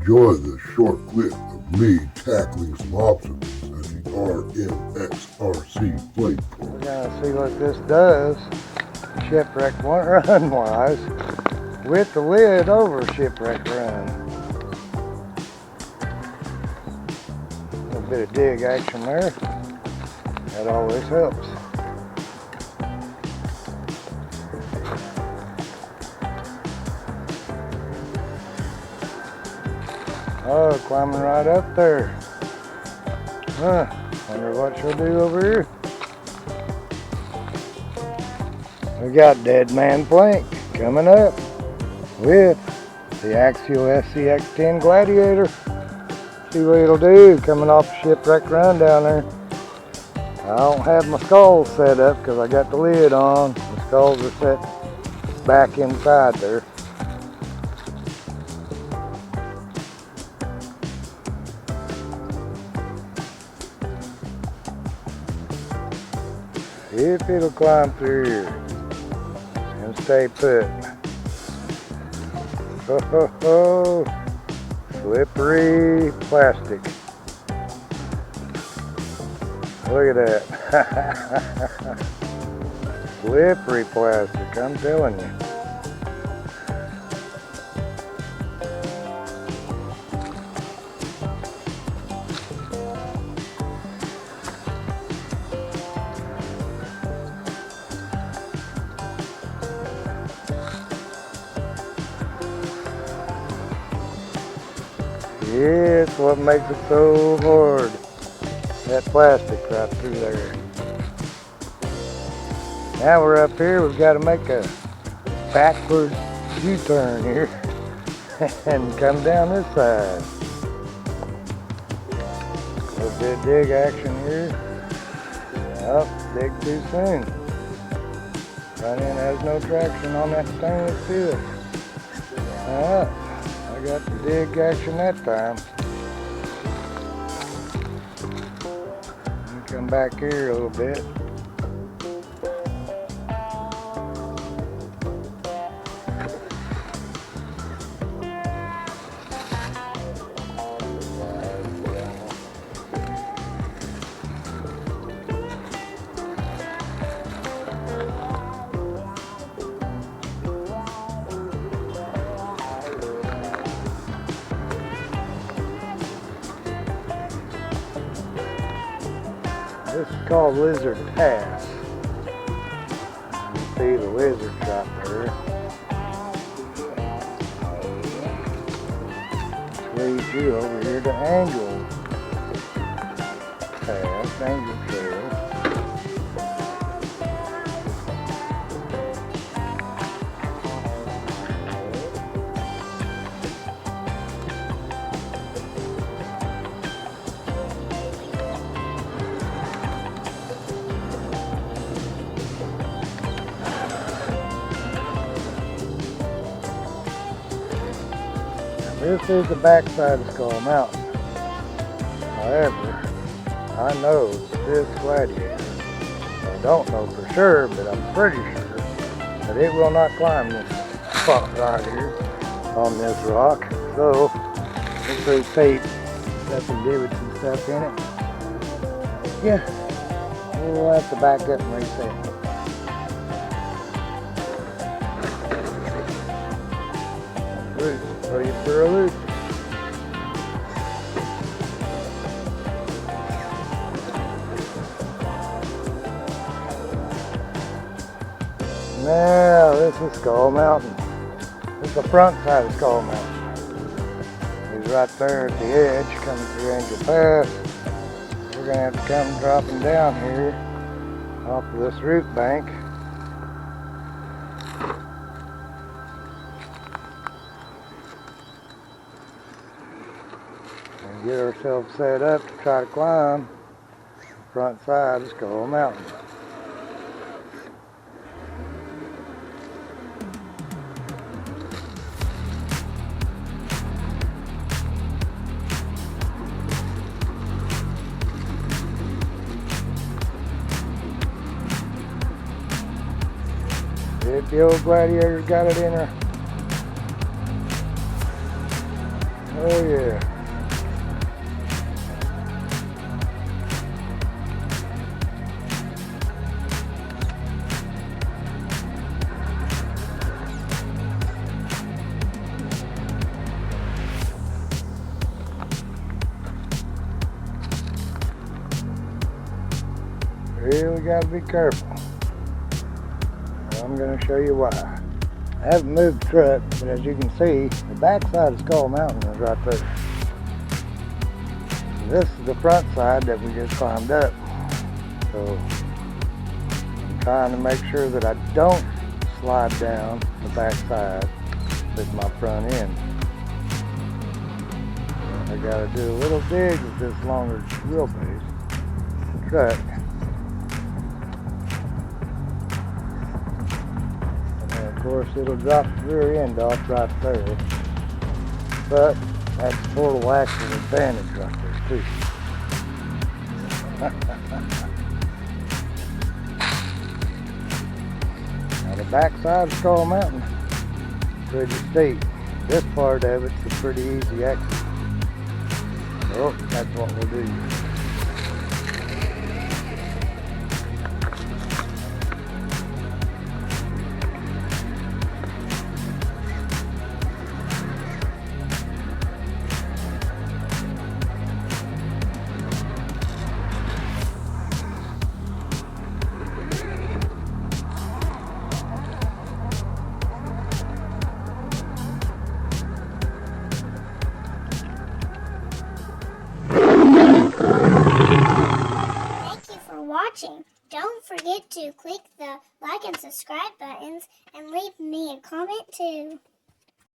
enjoy the short clip of me tackling some obstacles at the RMX RC plate course. We're gonna see what this does, shipwreck run wise, with the lid over shipwreck run. A little bit of dig action there. That always helps. Oh, climbing right up there. Wonder what she'll do over here. We got Dead Man Plank coming up with the Axial SCX10 Gladiator. See what it'll do coming off the shipwreck run down there. I don't have my sculls set up because I got the lid on. The sculls are set back inside there. If it'll climb through here and stay put. Ho ho ho! Slippery plastic. Look at that. Slippery plastic, I'm telling you. It's what makes it so hard. That plastic right through there. Now we're up here, we've got to make a backward U-turn here and come down this side. A little bit of dig action here. Oh, dig too soon. Front end has no traction on that stainless steel. I got the dig action that time. Let me come back here a little bit. This is called Lizard Pass. You see the lizards right there. This leads you over here to Angel Pass, Angel Trail. This is the backside of Skull Mountain. However, I know this Gladiator, I don't know for sure, but I'm pretty sure that it will not climb this spot right here on this rock. So, this is tape, got some divots and stuff in it. Yeah, we'll have to back up and reset. Ready for a loop. Now this is Skull Mountain. This is the front side of Skull Mountain. He's right there at the edge coming through Angel Pass. We're going to have to come dropping down here off of this root bank. Get ourselves set up to try to climb the front side of Skull Mountain. If the old Gladiator's got it in her. Oh yeah. Really gotta be careful. I'm gonna show you why. I haven't moved the truck, but as you can see, the back side of Skull Mountain is right there. This is the front side that we just climbed up. So I'm trying to make sure that I don't slide down the back side with my front end. I gotta do a little dig with this longer wheelbase truck. Of course, it'll drop the rear end off right there, but that's total axle advantage right there too. Now the back side of Skull Mountain is pretty steep. This part of it's a pretty easy exit. So that's what we'll do. Watching. Don't forget to click the like and subscribe buttons and leave me a comment too.